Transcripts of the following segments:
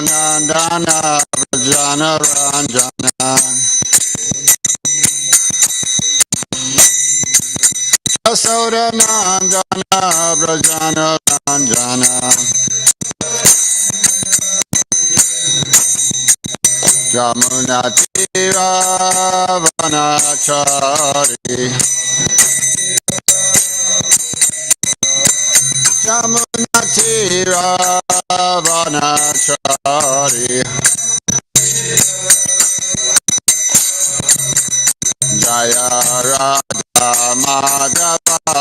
Nandana Vrajana Ranjana Yasoda Nandana Vrajana Ranjana Yamuna Tira Vanachari Yamuna Tira Vanachari Jaya Radha Madhava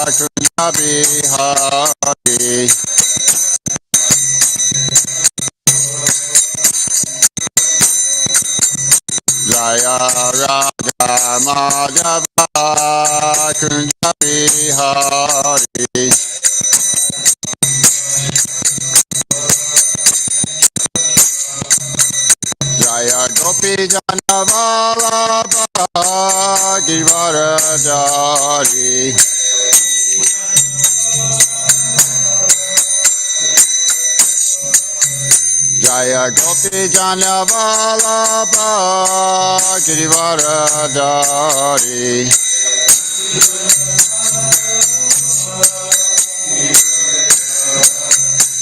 Krishna Bihari Jaya Radha Madhava Krishna Bihari Jaya Gopi Jana Vallabha Givaradari Jaya Gopi Jana Vallabha Givaradari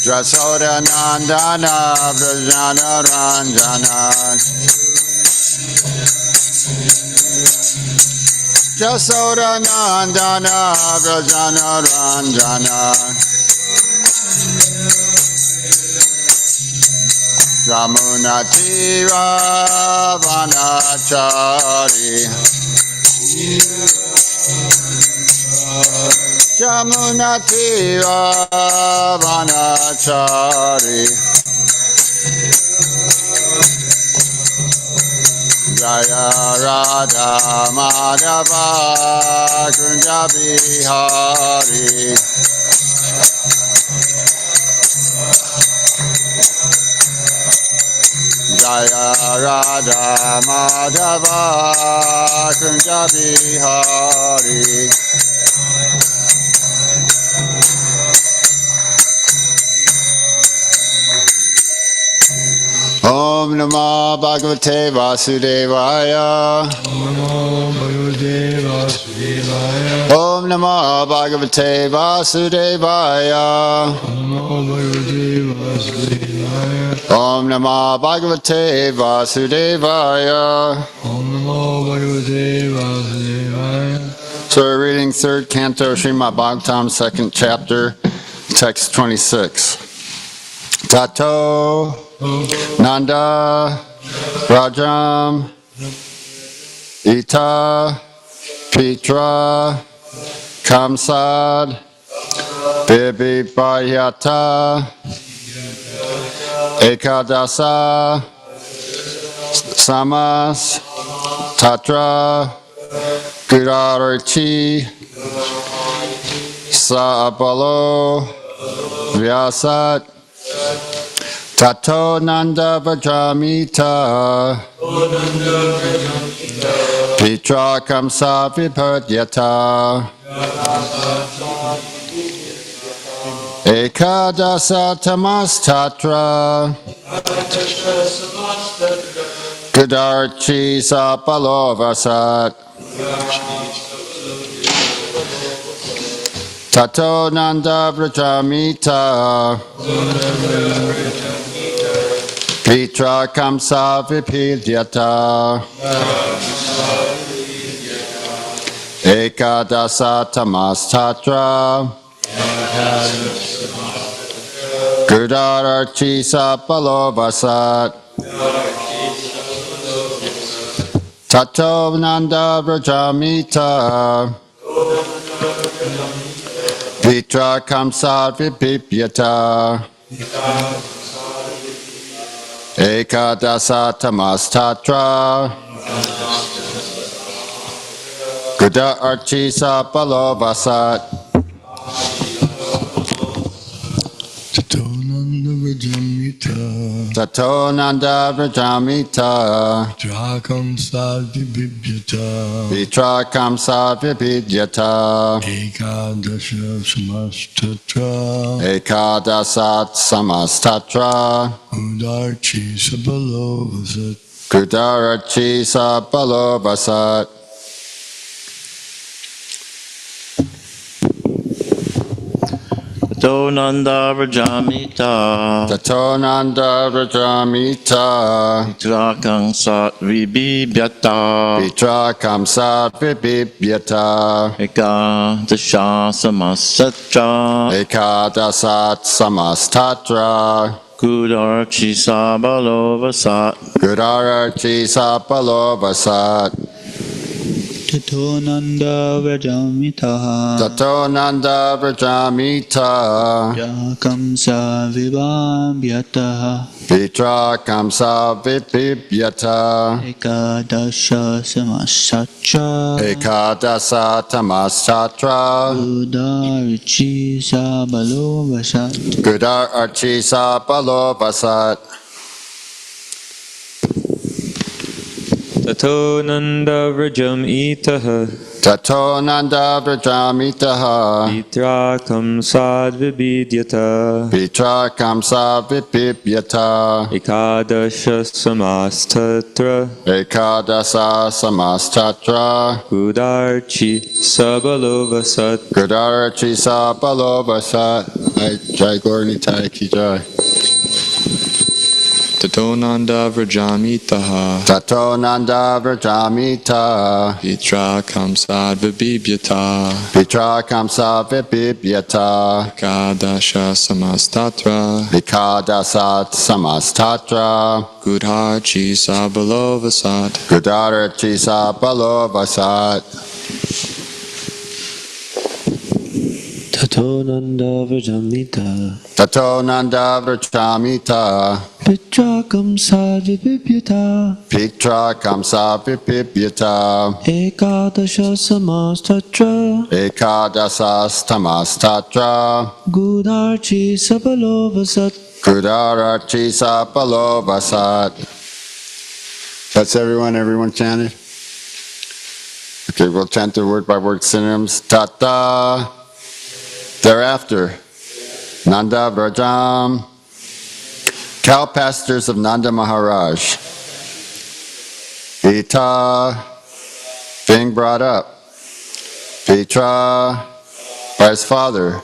Jasoda Nandana Vrajana Ranjana Jasoda Nandana Vrajana Ranjana Yamuna Tira Vanachari Yamuna Tira Vanachari Jaya Radha Madhava Kunja Bihari Jaya Radha Madhava Kunja Bihari Om Namah Bhagavate Vasudevaya Om Namah Bhagavate Vasudevaya Om Namah Bhagavate Vasudevaya So we're reading 3rd Canto Srimad Bhagavatam, 2nd chapter, text 26. Tato Nanda Rajam Ita Pitra Kamsad Bibi Bhayata Ekadasa Samas Tatra Gurarchi Saapalo Vyasat Tato Nanda Vajamita Pitra Kamsa Vipadyata Ekadasa Tamas Tatra Gadarchi Sapalovasat Tato Nanda Vrajamita Pitra Kamsa Vipidyata Ekadasa Tamas Tatra Gudarchi Sapalovasat Tato Nanda Vrajamita Pitra Kamsa Vipidyata Ekadasa Tamas Tatra Gudarchi Sapalovasat Tato Nanda Vrajamita Tato Nanda Vrajamita Vitrakam Sadvibhyata Vitrakam Savipidyata Ekadasha Samastatra Ekadasat Samastatra Udarchi Sabalovasat Kudarachi Sabalovasat. Tato Nanda Vrajamita Tato Nanda Vrajamita Vitrakam Satvibhyata Vitrakam Savipidyata Ekadasha Samastatra Ekadasat Samastatra Kudarchi Sabalovasat Kudarachi Sabalovasat. Tato Nanda Vrajamita Tato Nanda Vrajamita Yakam Savibhambyata Vitrakam Savipidyata Ekadasha Samasatra Ekadasa Tamasatra Udarichi Sabalovasat Kudarachi Sabalovasat. Tato Nanda Vrajamitaha Tato Nanda Vrajamitaha Vitrakam Sadvibhyata Vitrakam Savipidyata Ekadasha Samastatra Ekadasa Samastatra Udarchi Sabalovasat Kudarachi Sabalovasat. Jai Gaur Nitai Ki Jai. Tato Nanda Vrajamitaha Tato Nanda Vrajamita Vitrakam Sadvibhyata Vitrakam Savipidyata Ekadasha Samastatra Ekadasat Samastatra Gudharchi Sabalovasat Kudarachi Sabalovasat. Tato Nanda Vrajamita Tato Nanda Vrajamita Vitrakam Sadvibhyata Vitrakam Savipidyata Ekadasha Samastatra Ekadasas Tamastatra Gudharchi Sabalovasat. Kudarachi Sabalovasat. That's everyone chanted? Okay, we'll chant the word by word synonyms. Tata. Thereafter, Nanda Vrajam. Cow pastures of Nanda Maharaj. Vita, being brought up. Vitra, by his father.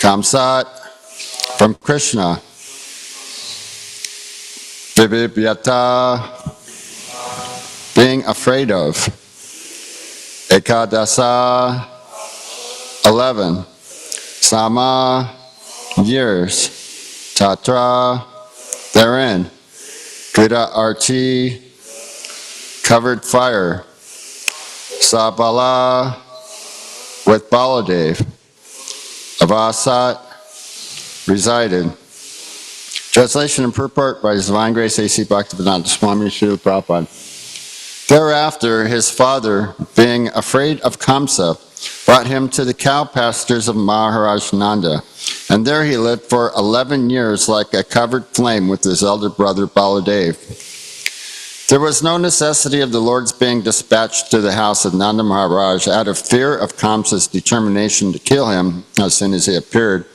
Kamsat, from Krishna. Vibhyata, being afraid of. Ekadasa, 11. Sama, years. Tatra, therein. Krita Arti, covered fire. Sabala, with Baladev. Avasat, resided. Translation and purport by His Divine Grace A.C. Bhaktivedanta Swami Srila Prabhupada. Thereafter, his father, being afraid of Kamsa, brought him to the cow pastures of Maharaj Nanda, and there he lived for 11 years like a covered flame with his elder brother Baladev. There was no necessity of the Lord's being dispatched to the house of Nanda Maharaj out of fear of Kamsa's determination to kill him as soon as he appeared.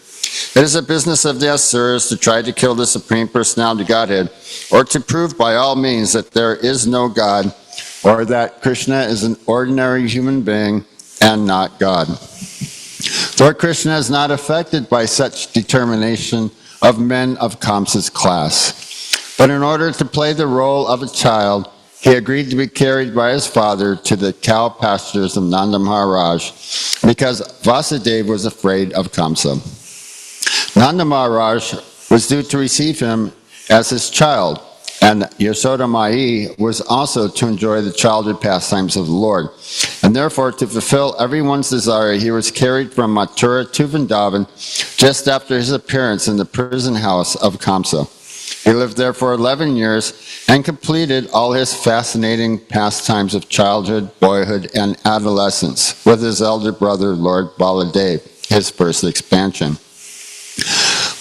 It is a business of the Asuras to try to kill the Supreme Personality Godhead, or to prove by all means that there is no God, or that Krishna is an ordinary human being and not God. Lord Krishna is not affected by such determination of men of Kamsa's class. But in order to play the role of a child, he agreed to be carried by his father to the cow pastures of Nanda Maharaj, because Vasudeva was afraid of Kamsa. Nanda Maharaj was due to receive him as his child, and Yashoda Mai was also to enjoy the childhood pastimes of the Lord. And therefore, to fulfill everyone's desire, he was carried from Mathura to Vrindavan just after his appearance in the prison house of Kamsa. He lived there for 11 years and completed all his fascinating pastimes of childhood, boyhood, and adolescence with his elder brother, Lord Baladev, his first expansion.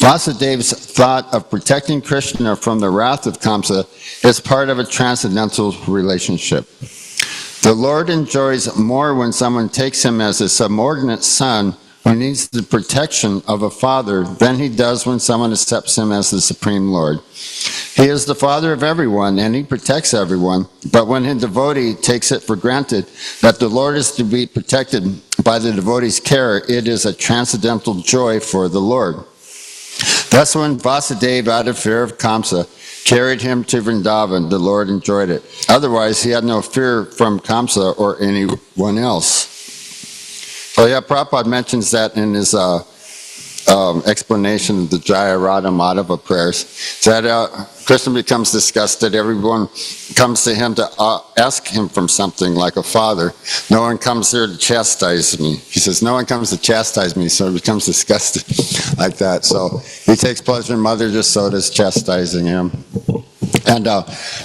Vasudeva's thought of protecting Krishna from the wrath of Kamsa is part of a transcendental relationship. The Lord enjoys more when someone takes him as a subordinate son who needs the protection of a father than he does when someone accepts him as the Supreme Lord. He is the father of everyone and he protects everyone, but when a devotee takes it for granted that the Lord is to be protected by the devotee's care, it is a transcendental joy for the Lord. Thus, when Vasudeva, out of fear of Kamsa, carried him to Vrindavan, the Lord enjoyed it. Otherwise, he had no fear from Kamsa or anyone else. So yeah, Prabhupada mentions that in his explanation of the Jaya Radha Madhava prayers, that Krishna becomes disgusted. Everyone comes to him to ask him from something like a father. No one comes here to chastise me. He says, no one comes to chastise me, so he becomes disgusted like that. So he takes pleasure in Mother Jasoda's chastising him. And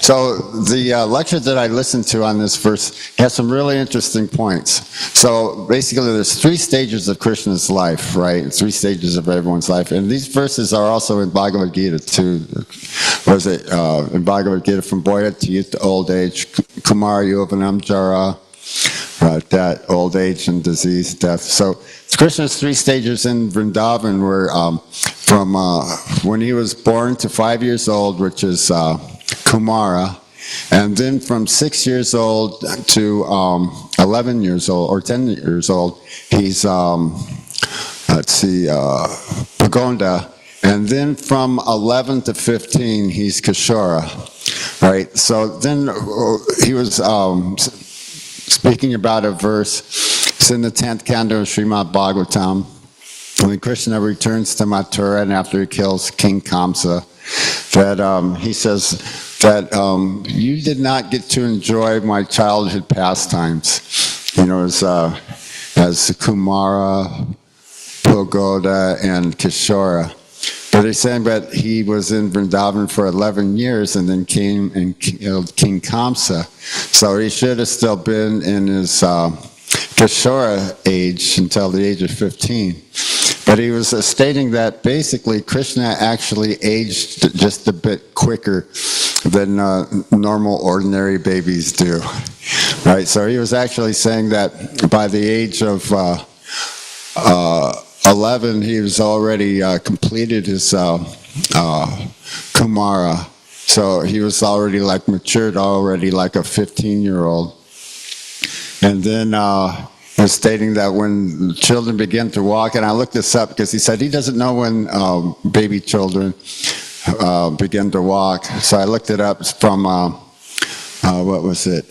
so the lecture that I listened to on this verse has some really interesting points. So basically there's 3 stages of Krishna's life, right? 3 stages of everyone's life. And these verses are also in Bhagavad Gita too. Was it in Bhagavad Gita, from boyhood to youth to old age, Kumar Yovanam Jara, that old age and disease, death. So Krishna's 3 stages in Vrindavan were from when he was born to 5 years old, which is Kumara, and then from 6 years old to 11 years old, or 10 years old, he's, Pagonda, and then from 11 to 15, he's Kishora, right? So then he was speaking about a verse, it's in the 10th canto of Srimad Bhagavatam, when Krishna returns to Mathura and after he kills King Kamsa, that he says that you did not get to enjoy my childhood pastimes, you know, as Kumara, Pagoda, and Kishora. But he's saying that he was in Vrindavan for 11 years and then came and killed King Kamsa. So he should have still been in his Kishora age until the age of 15. But he was stating that basically Krishna actually aged just a bit quicker than normal, ordinary babies do. Right? So he was actually saying that by the age of 11, he was already completed his Kumara. So he was already like matured, already like a 15-year-old. And then he was stating that when children begin to walk, and I looked this up because he said he doesn't know when baby children begin to walk. So I looked it up from, what was it?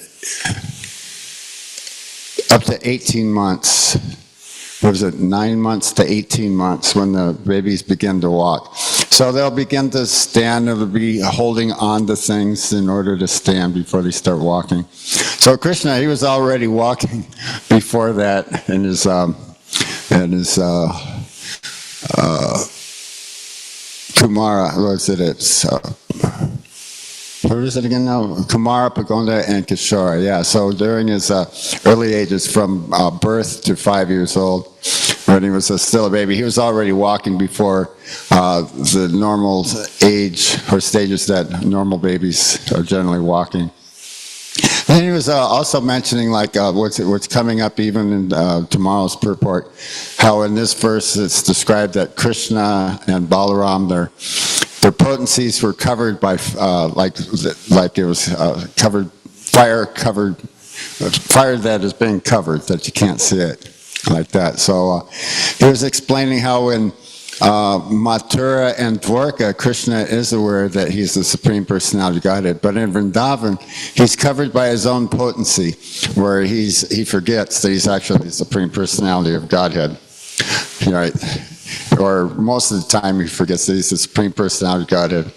Up to 18 months. What was it, 9 months to 18 months when the babies begin to walk. So they'll begin to stand, they'll be holding on to things in order to stand before they start walking. So Krishna, he was already walking before that in his Kumara, what was it? It's, what is it again now? Kumara, Pagonda, and Kishora. Yeah, so during his early ages, from birth to 5 years old, when he was still a baby, he was already walking before the normal age or stages that normal babies are generally walking. And he was also mentioning, like, what's coming up even in tomorrow's purport, how in this verse it's described that Krishna and Balaram, their potencies were covered by, like it was covered, fire that is being covered, that you can't see it, like that. So he was explaining how in Mathura and Dwarka, Krishna is aware that he's the Supreme Personality of Godhead, but in Vrindavan, he's covered by his own potency, where he forgets that he's actually the Supreme Personality of Godhead, right? Or most of the time he forgets that he's the Supreme Personality of Godhead.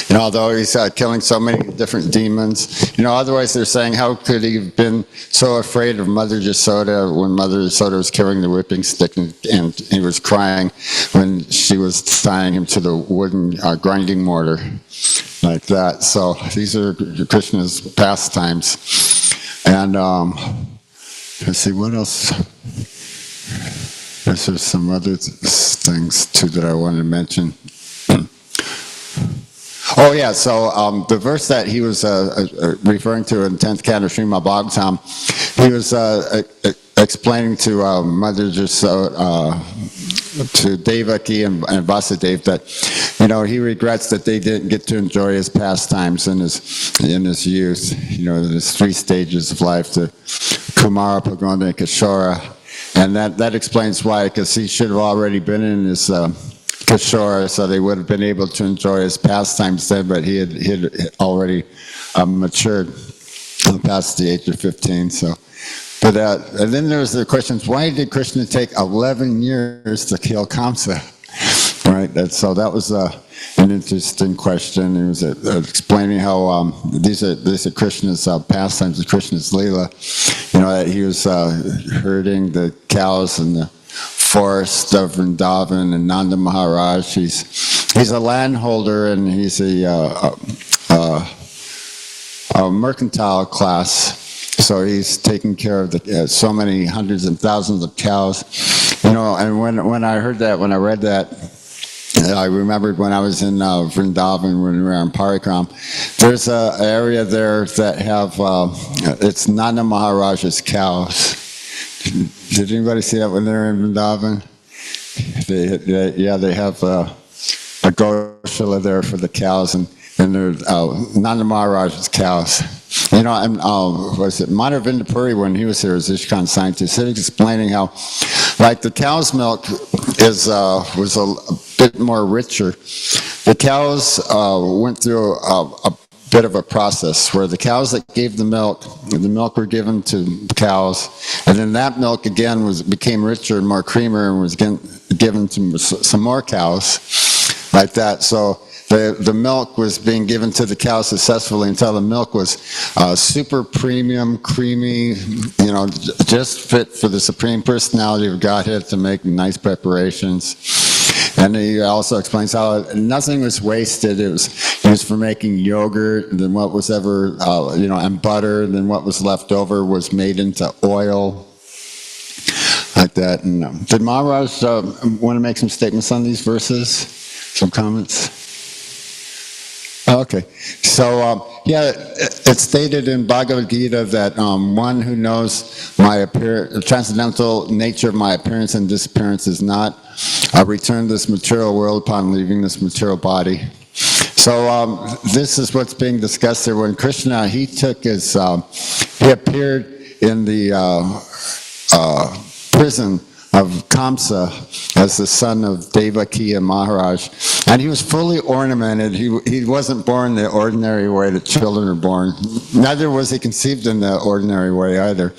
You know, although he's killing so many different demons, you know, otherwise they're saying, how could he have been so afraid of Mother Jasoda when Mother Jasoda was carrying the whipping stick and he was crying when she was tying him to the wooden grinding mortar, like that. So these are Krishna's pastimes. And let's see, what else? There's some other things too that I wanted to mention. Oh yeah, so the verse that he was referring to in 10th canto Srimad Bhagavatam, he was explaining to Mother to Devaki and Vasudeva that, you know, he regrets that they didn't get to enjoy his pastimes in his youth. You know, there's 3 stages of life: the Kumara, Pagonda, and Kishora, and that explains why, because he should have already been in his Kishora, so they would have been able to enjoy his pastimes then, but he had already matured past the age of 15. So, but and then there's the questions: why did Krishna take 11 years to kill Kamsa? Right. So that was an interesting question. He was explaining how these are Krishna's pastimes, Krishna's Leela. You know, that he was herding the cows in the forest of Vrindavan, and Nanda Maharaj. He's a landholder, and he's a mercantile class. So he's taking care of so many hundreds and thousands of cows. You know, and when I heard that, when I read that, I remembered when I was in Vrindavan, when we were in Parikram, there's an area there that have, it's Nanda Maharaj's cows. Did anybody see that when they were in Vrindavan? They have a Goshala there for the cows, and there's Nanda Maharaj's cows. You know, and was it Madhavinda Puri, when he was here as Ishkan scientist, he was explaining how, like, the cow's milk was a bit more richer. The cows went through a bit of a process where the cows that gave the milk were given to the cows, and then that milk again became richer and more creamier and was given to some more cows, like that. So the milk was being given to the cows successfully until the milk was super premium, creamy, you know, just fit for the Supreme Personality of Godhead to make nice preparations. And he also explains how nothing was wasted. It was used for making yogurt, and then what was ever, you know, and butter, and then what was left over was made into oil, like that. And did Maharaj want to make some statements on these verses? Some comments? Okay, so yeah, it's stated in Bhagavad Gita that one who knows the transcendental nature of my appearance and disappearance is not return to this material world upon leaving this material body. So this is what's being discussed here. When Krishna, he appeared in the prison of Kamsa as the son of Devaki and Maharaj, and he was fully ornamented. He wasn't born the ordinary way that children are born. Neither was he conceived in the ordinary way either.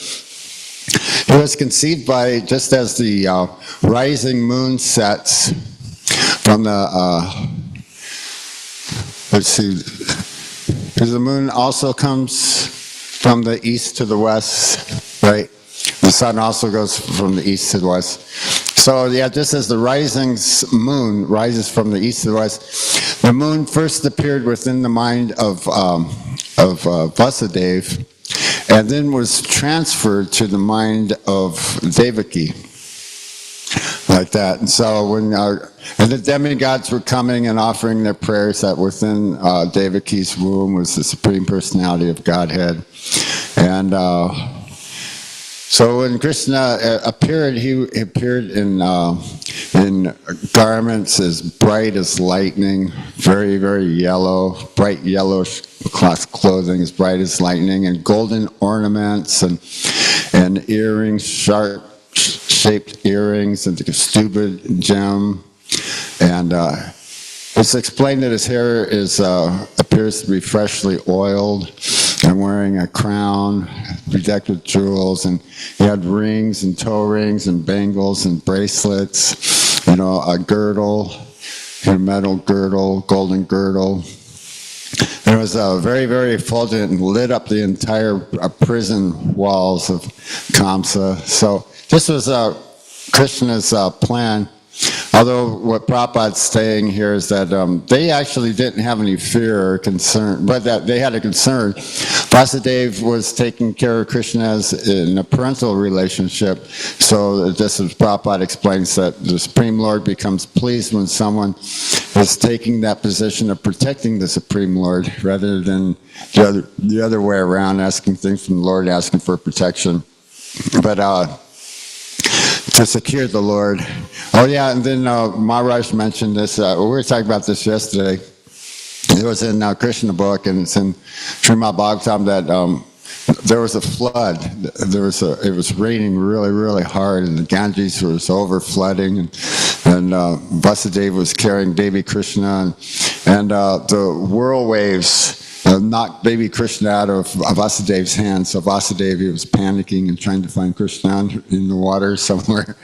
He was conceived by, just as the rising moon sets from the, let's see, because the moon also comes from the east to the west, right? The sun also goes from the east to the west. So yeah, just as the rising moon rises from the east to the west, the moon first appeared within the mind of Vasudeva, and then was transferred to the mind of Devaki, like that. And so when and the demigods were coming and offering their prayers, that within Devaki's womb was the Supreme Personality of Godhead. And so when Krishna appeared, he appeared in garments as bright as lightning, very, very yellow, bright yellowish clothing, as bright as lightning, and golden ornaments and earrings, sharp-shaped earrings, and a stupid gem. And it's explained that his hair appears to be freshly oiled, and wearing a crown bedecked with jewels, and he had rings and toe rings and bangles and bracelets, you know, a girdle, a metal girdle, golden girdle. And it was very, very effulgent and lit up the entire prison walls of Kamsa. So this was Krishna's plan Although what Prabhupada's saying here is that they actually didn't have any fear or concern, but that they had a concern. Vasudeva was taking care of Krishna as in a parental relationship. So this is Prabhupada explains that the Supreme Lord becomes pleased when someone is taking that position of protecting the Supreme Lord rather than the other way around, asking things from the Lord, asking for protection. But to secure the Lord. Oh yeah, and then Maharaj mentioned this. We were talking about this yesterday. It was in Krishna book, and it's in Srimad Bhagavatam that there was a flood. It was raining really, really hard, and the Ganges was over flooding, and Vasudeva was carrying baby Krishna, and the whirl waves knocked baby Krishna out of Vasudeva's hands. So Vasudeva was panicking and trying to find Krishna in the water somewhere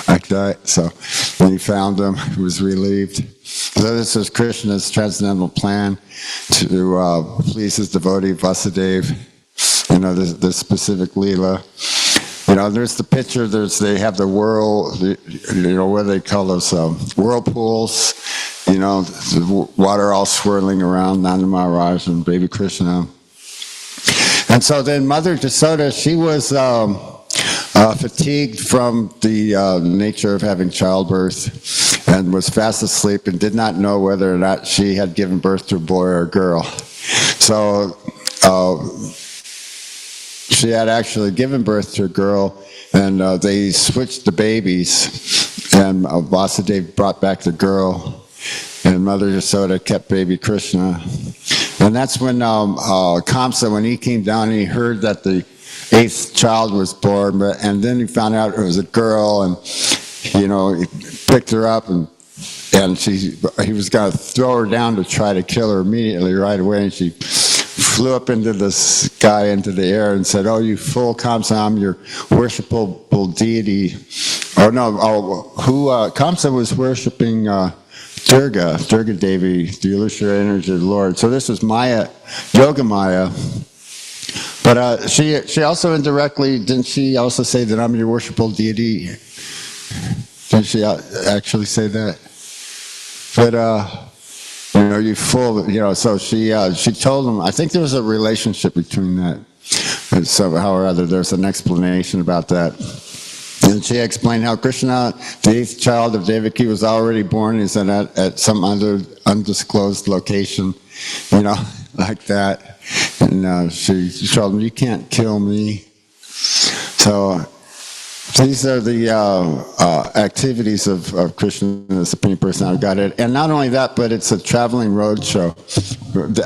like that. So when he found him, he was relieved. So this is Krishna's transcendental plan to please his devotee Vasudeva. You know, the specific Leela. You know, there's the picture, they have the what do they call those, whirlpools, you know, the water all swirling around Nanda Maharaj and baby Krishna. And so then Mother Jasoda, she was fatigued from the nature of having childbirth and was fast asleep and did not know whether or not she had given birth to a boy or a girl. So she had actually given birth to a girl, and they switched the babies, and Vasudeva brought back the girl, and Mother Yasoda kept baby Krishna. And that's when Kamsa, when he came down, he heard that the 8th child was born, and then he found out it was a girl, and you know, he picked her up, and he was going to throw her down to try to kill her immediately right away, and she flew up into the sky, into the air, and said, "Oh, you fool, Kamsa, I'm your worshipable deity." Kamsa was worshiping Durga Devi, the illusory energy of the Lord. So this was Maya, Yoga Maya. But she also indirectly, didn't she also say that I'm your worshipable deity? Didn't she actually say that? But you know, you fool, you know, so she told him, I think there was a relationship between that. And somehow or other, there's an explanation about that. And she explained how Krishna, the 8th child of Devaki, was already born. He's at some other undisclosed location, you know, like that. And she told him, you can't kill me. So these are the activities of Krishna, the Supreme Personality of Godhead. And not only that, but it's a traveling road show.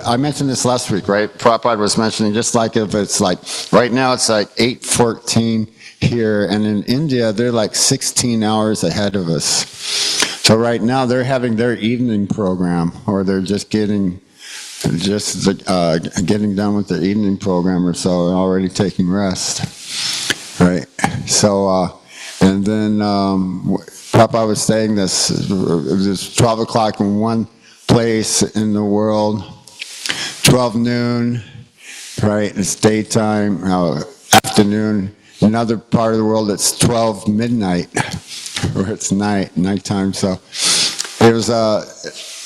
I mentioned this last week, right? Prabhupada was mentioning, just like if it's like, right now it's like 8:14 here, and in India, they're like 16 hours ahead of us. So right now, they're having their evening program, or they're just getting done with their evening program or so, and already taking rest. Right. So, and then Prabhupada was saying this, it was 12 o'clock in one place in the world, 12 noon, right, it's daytime, afternoon, another part of the world it's 12 midnight, or it's nighttime. So it was,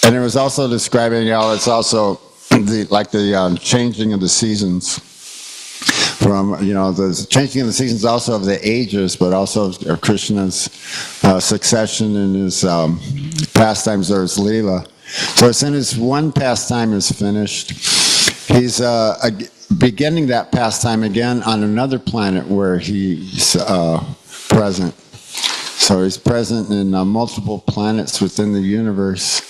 and it was also describing how it's also the changing of the seasons. From, you know, the changing of the seasons also of the ages, but also of Krishna's succession in his pastimes or his Leela. So as soon as one pastime is finished, he's beginning that pastime again on another planet where he's present. So he's present in multiple planets within the universe,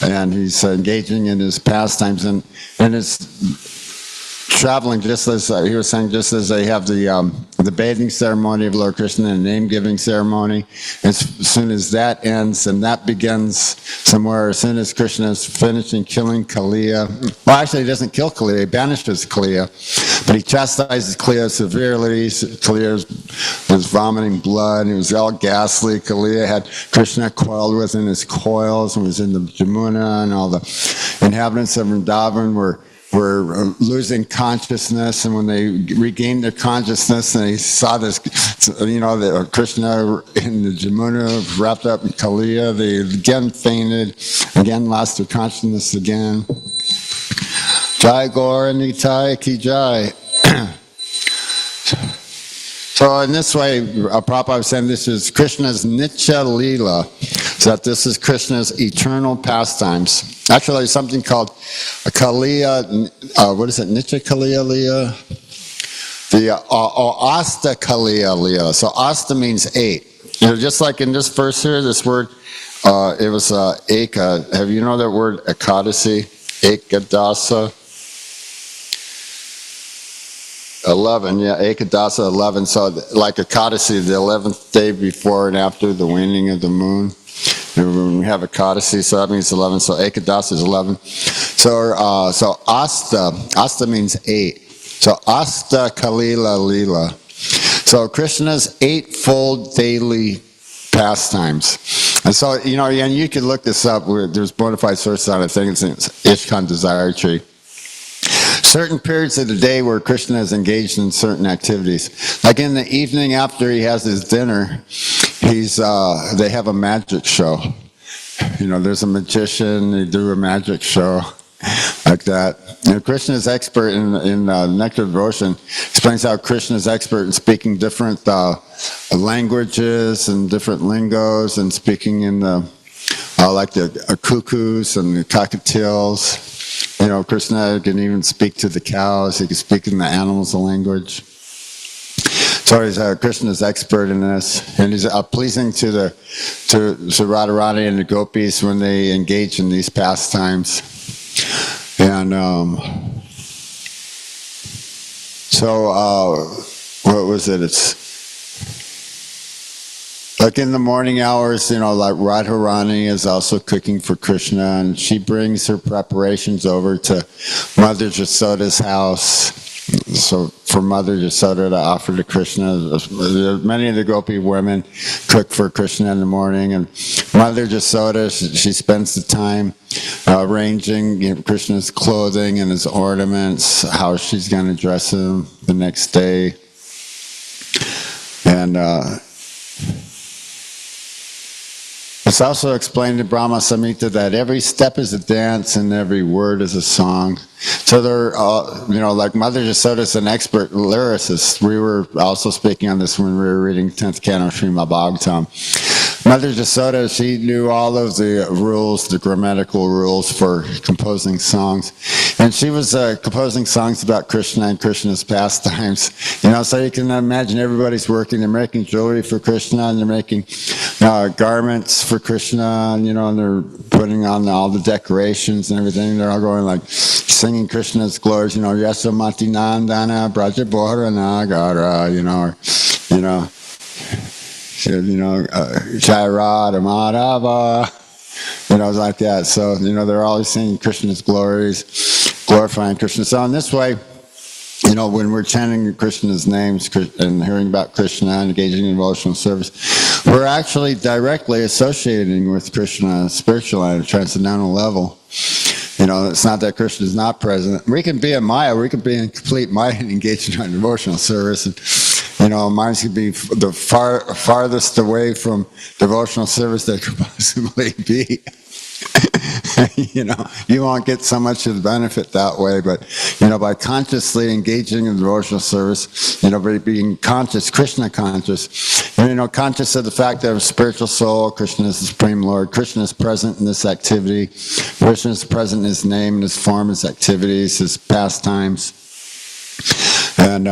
and he's engaging in his pastimes, and it's traveling, just as he was saying, just as they have the bathing ceremony of Lord Krishna and the name-giving ceremony. As soon as that ends, and that begins somewhere, as soon as Krishna is finishing killing Kaliya. Well, actually, he doesn't kill Kaliya, he banishes Kaliya, but he chastises Kaliya severely. Kaliya was vomiting blood, he was all ghastly. Kaliya had Krishna coiled within his coils, and was in the Jamuna, and all the inhabitants of Vrindavan were were losing consciousness, and when they regained their consciousness and they saw this, the Krishna in the Jamuna wrapped up in Kaliya, they again fainted, again lost their consciousness again. Jai Gaur Nitai Ki Jai. So in this way, Prabhupada was saying this is Krishna's Nitya Leela, so that this is Krishna's eternal pastimes. Actually, there's something called Kaliya, what is it, Nitya Kaliya Leela? The Asta Kaliya Leela. So Asta means 8. Just like in this verse here, this word, it was Eka. Have you know that word Ekadasi? Ekadasa? 11, yeah, Ekadasa 11. So like Ekadasi, the 11th day before and after the waning of the moon. We have Ekadasi, so that means 11. So Ekadasa is 11. So Asta means 8. So Asta Kalila Lila. So Krishna's 8-fold daily pastimes. And so, and you can look this up. There's bona fide sources on it. I think it's Ishkan Desire Tree. Certain periods of the day where Krishna is engaged in certain activities. Like in the evening after he has his dinner, they have a magic show. There's a magician, they do a magic show like that. Krishna is expert in Nectar Devotion. Explains how Krishna is expert in speaking different languages and different lingos, and speaking in like the cuckoos and the cockatiels. Krishna can even speak to the cows. He can speak in the animals' language. So Krishna's expert in this, and he's pleasing to Radharani and the gopis when they engage in these pastimes. And what was it? It's like in the morning hours, like Radharani is also cooking for Krishna, and she brings her preparations over to Mother Jasoda's house. So for Mother Jasoda to offer to Krishna, many of the gopi women cook for Krishna in the morning, and Mother Jasoda, she spends the time arranging Krishna's clothing and his ornaments, how she's going to dress him the next day. And it's also explained in Brahma Samhita that every step is a dance and every word is a song. So they're, like Mother Jasoda is an expert lyricist. We were also speaking on this when we were reading 10th Canto Srimad Bhagavatam. Mother Jasoda, she knew all of the rules, the grammatical rules for composing songs. And she was composing songs about Krishna and Krishna's pastimes. So you can imagine everybody's working. They're making jewelry for Krishna, and they're making garments for Krishna, and they're putting on all the decorations and everything. They're all going like singing Krishna's glories, Yasomati Nandana Brajabhora Nagara, Jairada Madhava, like that. So, they're always singing Krishna's glories, glorifying Krishna. So in this way, when we're chanting Krishna's names and hearing about Krishna and engaging in devotional service, we're actually directly associating with Krishna, spiritual and transcendental level. It's not that Krishna is not present. We can be in Maya, we can be in complete Maya and engaged in devotional service. And, minds could be the farthest away from devotional service that could possibly be. You won't get so much of the benefit that way, but, by consciously engaging in devotional service, by being conscious, Krishna conscious, conscious of the fact that I'm a spiritual soul, Krishna is the Supreme Lord, Krishna is present in this activity, Krishna is present in his name, in his form, his activities, his pastimes. And,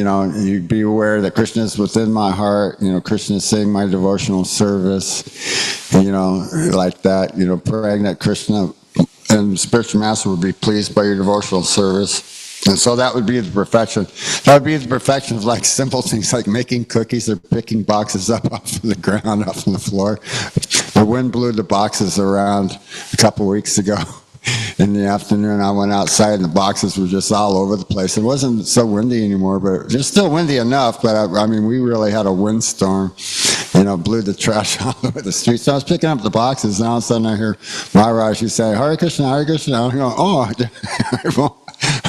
you be aware that Krishna is within my heart, Krishna is saying my devotional service, like that, praying that Krishna and the spiritual master would be pleased by your devotional service. And so that would be the perfection. That would be the perfection of like simple things like making cookies or picking boxes up off of the ground, off the floor. The wind blew the boxes around a couple weeks ago. In the afternoon, I went outside and the boxes were just all over the place. It wasn't so windy anymore, but it was still windy enough. But we really had a windstorm, blew the trash all over the street. So I was picking up the boxes, and all of a sudden I hear Maharaj, she say, Hare Krishna, Hare Krishna. I go, oh,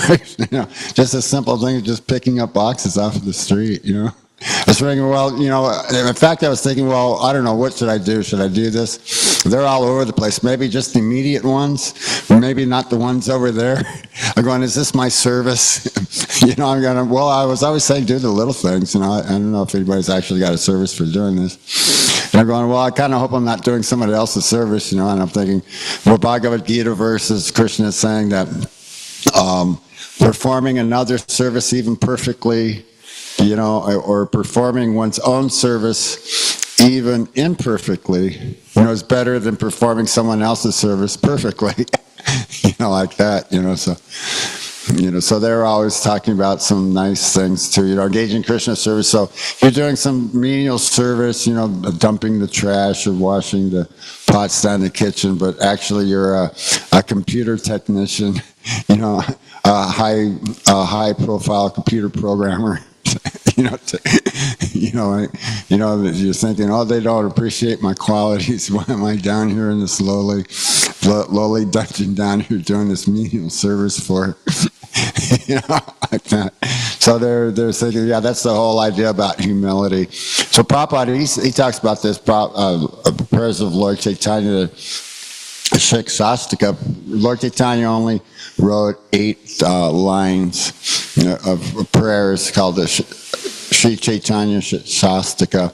You know, just a simple thing of just picking up boxes off of the street, you know. I was thinking, well, you know, in fact, I was thinking, well, I don't know, what should I do? Should I do this? They're all over the place. Maybe just the immediate ones, maybe not the ones over there. I'm going, is this my service? You know, I'm going, well, I was always saying do the little things. You know, I don't know if anybody's actually got a service for doing this. And I'm going, well, I kind of hope I'm not doing somebody else's service, you know, and I'm thinking, well, Bhagavad Gita verses, Krishna is saying that performing another service even perfectly, you know, or performing one's own service even imperfectly, you know, is better than performing someone else's service perfectly. You know, like that, you know, so, you know, so they're always talking about some nice things too, you know, engaging Krishna service. So you're doing some menial service, you know, dumping the trash or washing the pots down the kitchen, but actually you're a computer technician, you know, a high profile computer programmer. You know, you're thinking, oh, they don't appreciate my qualities. Why am I down here in this lowly dungeon down here doing this menial service for? You know, like that. So they're thinking, yeah, that's the whole idea about humility. So Prabhupada, he talks about this prayers of Lord Chaitanya, Shikshastika. Lord Chaitanya only wrote 8 lines of prayers called the Sri Chaitanya Shastika,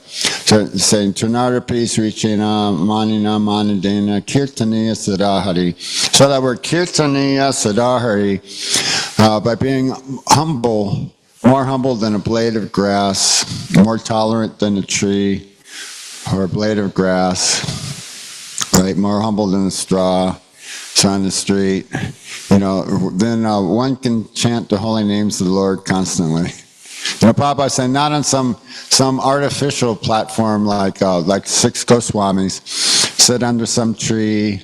saying Trinarapi Sri Chaina Manina Manadena Kirtaniya Sadahari. So that word Kirtaniya Sadahari, by being humble, more humble than a blade of grass, more tolerant than a tree or a blade of grass, right? More humble than a straw on the street, you know, then one can chant the holy names of the Lord constantly. You know, Prabhupada is saying not on some artificial platform like 6 Goswamis, sit under some tree,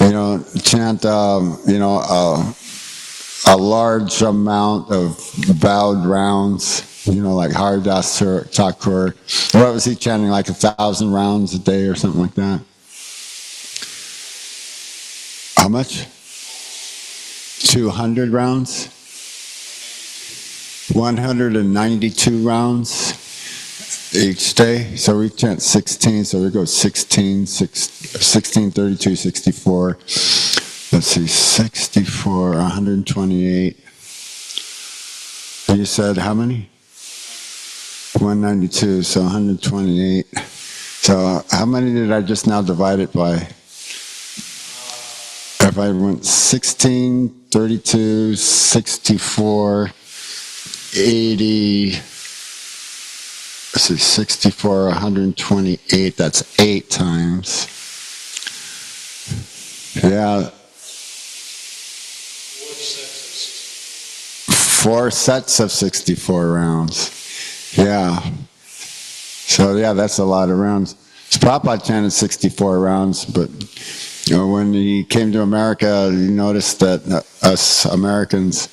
you know, chant, you know, a large amount of bowed rounds, you know, like Haridas Thakur. What was he chanting, like 1,000 rounds a day or something like that? How much? 200 rounds? 192 rounds each day. So we chant 16, so we go 16, 32, 64. Let's see, 64, 128. You said how many? 192, so 128. So how many did I just now divide it by? If I went 16, 32, 64, 80, let's see, 64, 128, that's 8 times. Yeah. 4 sets of 64 rounds. Yeah. So yeah, that's a lot of rounds. So Prabhupada chanted 64 rounds, but you know, when he came to America, he noticed that us Americans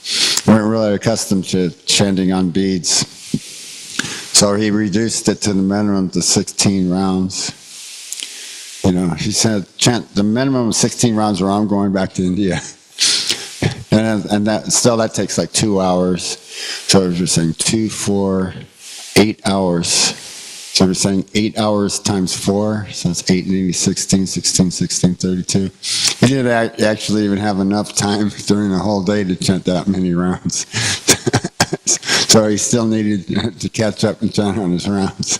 weren't really accustomed to chanting on beads. So he reduced it to the minimum to 16 rounds. You know, he said, chant the minimum of 16 rounds or I'm going back to India. And that takes like 2 hours. So if you're saying 2, 4, 8 hours. So we're saying 8 hours times 4, so it's 8 and 80, 16, 16, 16, 32. He didn't actually even have enough time during the whole day to chant that many rounds. So he still needed to catch up and chant on his rounds.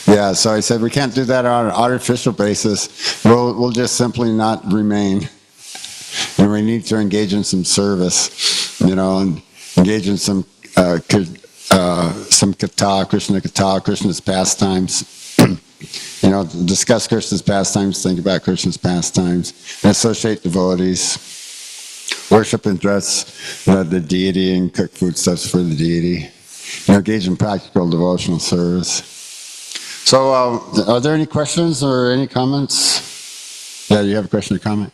Yeah, so I said, we can't do that on an artificial basis. We'll just simply not remain. And we need to engage in some service, you know, and engage in some katha, Krishna's pastimes. You know, discuss Krishna's pastimes, think about Krishna's pastimes, and associate devotees. Worship and dress the deity and cook foodstuffs for the deity. You know, engage in practical devotional service. So, are there any questions or any comments? Yeah, you have a question or comment?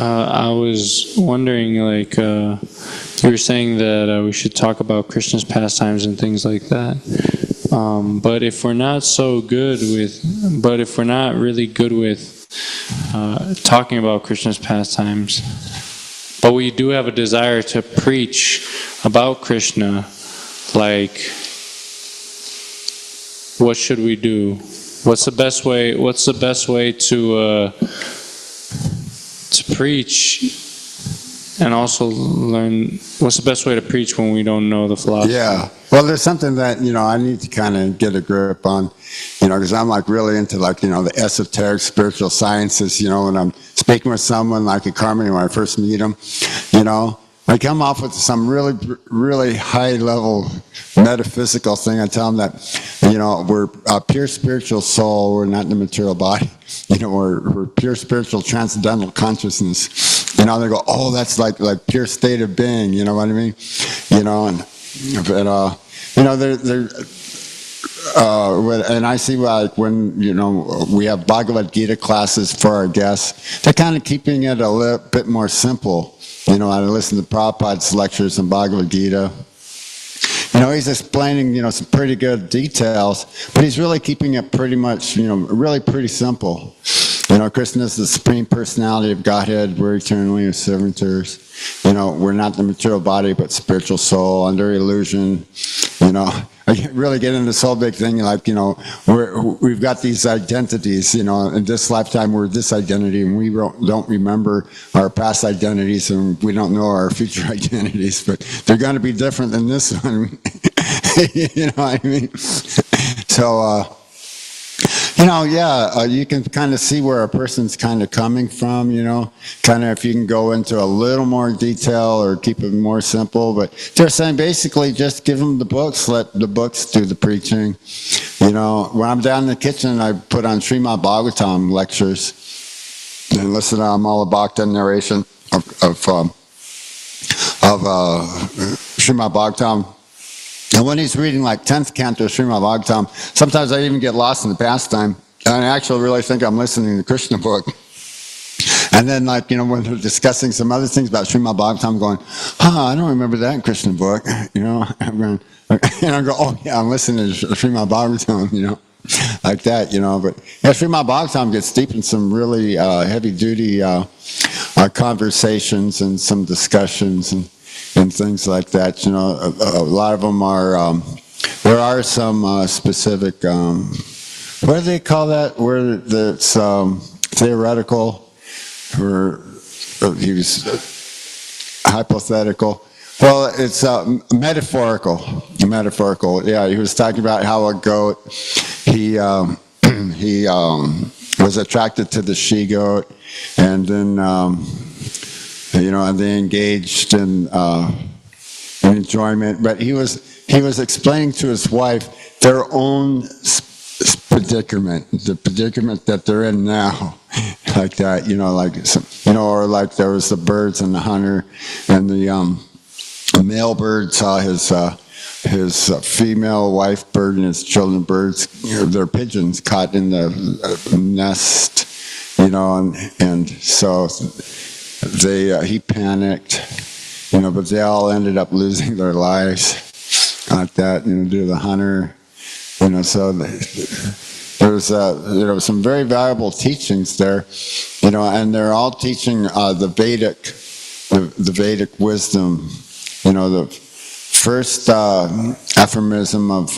I was wondering, like, you were saying that we should talk about Krishna's pastimes and things like that. But if we're not really good with talking about Krishna's pastimes, but we do have a desire to preach about Krishna, like, what should we do? What's the best way to preach? And also learn, what's the best way to preach when we don't know the philosophy? Yeah. Well, there's something that, I need to kind of get a grip on, because I'm like really into the esoteric spiritual sciences, when I'm speaking with someone like a Carmen when I first meet them, I come off with some really, really high level metaphysical thing. I tell them that, we're a pure spiritual soul. We're not in the material body. We're pure spiritual transcendental consciousness. They go, oh, that's like pure state of being. You know what I mean? And I see when we have Bhagavad Gita classes for our guests, they're kind of keeping it a little bit more simple. I listen to Prabhupada's lectures on Bhagavad Gita. He's explaining, some pretty good details, but he's really keeping it pretty much, really pretty simple. Krishna is the Supreme Personality of Godhead. We're eternally servitors. We're not the material body, but spiritual soul under illusion. I really get into this whole big thing, we've got these identities, in this lifetime we're this identity, and we don't remember our past identities, and we don't know our future identities, but they're going to be different than this one. You know what I mean? So, you can kind of see where a person's kind of coming from, kind of if you can go into a little more detail or keep it more simple. But they're saying basically just give them the books, let the books do the preaching. When I'm down in the kitchen, I put on Srimad Bhagavatam lectures and listen to Amala Bhakta narration of Srimad Bhagavatam. And when he's reading 10th canto Srimad Bhagavatam, sometimes I even get lost in the pastime. And I actually really think I'm listening to the Krishna book. And then when they're discussing some other things about Srimad Bhagavatam, I'm going, I don't remember that Krishna book. And I go, oh yeah, I'm listening to Srimad Bhagavatam, like that, But Srimad Bhagavatam gets deep in some really heavy duty conversations and some discussions and things like that. A lot of them are, there are some specific, what do they call that, where it's theoretical, or he was hypothetical. Well, it's metaphorical, yeah. He was talking about how a goat, he was attracted to the she-goat, and then, and they engaged in enjoyment. But he was explaining to his wife their own predicament, the predicament that they're in now, like that. Or like there was the birds and the hunter, and the male bird saw his female wife bird and his children birds, their pigeons caught in the nest, and so. He panicked, but they all ended up losing their lives like that, due to the hunter, so there's, some very valuable teachings there, and they're all teaching the Vedic wisdom. The first aphorism of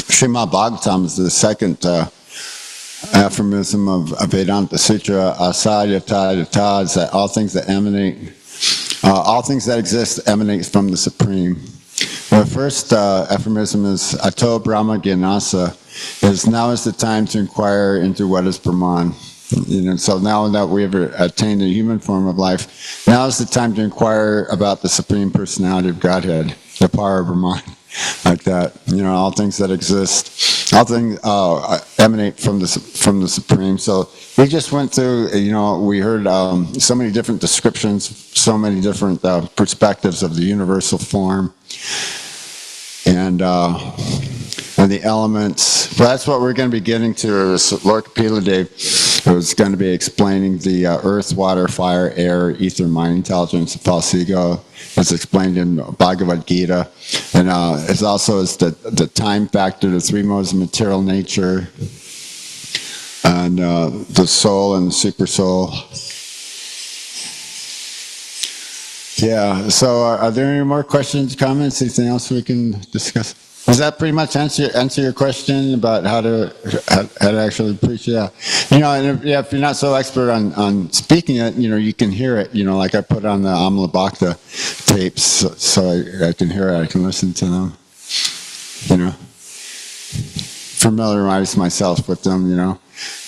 Srimad Bhagavatam is the second aphorism of Vedanta Sutra, asadyata, is that all things that exist emanate from the Supreme. The first aphorism is Ato Brahma Gyanasa, is now is the time to inquire into what is Brahman. So now that we have attained the human form of life, now is the time to inquire about the Supreme Personality of Godhead, the power of Brahman. Like that, all things that exist, all things emanate from the Supreme. So we just went through, we heard so many different descriptions, so many different perspectives of the universal form, and the elements. But that's what we're going to be getting to, this Lord Kapila Dev. It was going to be explaining the earth, water, fire, air, ether, mind, intelligence, and false ego. It's explained in Bhagavad Gita. And it also is the time factor, the three modes of material nature, and the soul and the super soul. Yeah, so are there any more questions, comments, anything else we can discuss? Does that pretty much answer your question about how to actually preach? Yeah, and if you're not so expert on speaking it, you can hear it. Like I put on the Amala Bhakta tapes, so I can hear it. I can listen to them. Familiarize myself with them.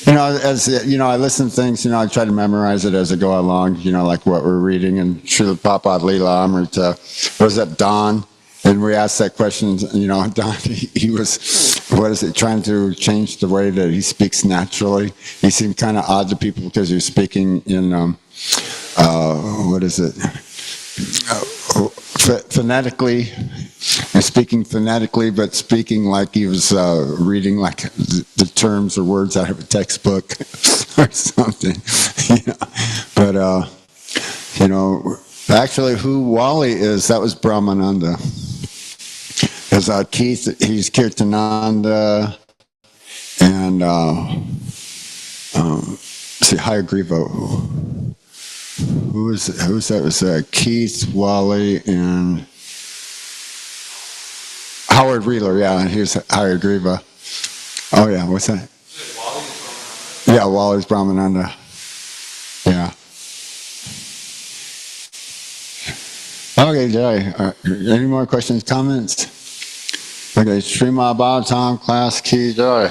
As I listen to things. I try to memorize it as I go along. Like what we're reading in Srila Prabhupada Leela Amrita. Was that Don? And we asked that question, Don, he was, trying to change the way that he speaks naturally. He seemed kind of odd to people because he was speaking in, phonetically, speaking phonetically, but speaking like he was reading like the terms or words out of a textbook or something. But, actually who Wally is, that was Brahmananda. Because Keith, he's Kirtananda, and Hare Griva. Who's that? It was Keith, Wally, and Howard Wheeler. Yeah, and here's Hare Griva. Oh yeah, what's that? Yeah, Wally's Brahmananda. Yeah. Okay, Jay. Any more questions, comments? Okay, Srimad Bhagavatam class, Ki Jai.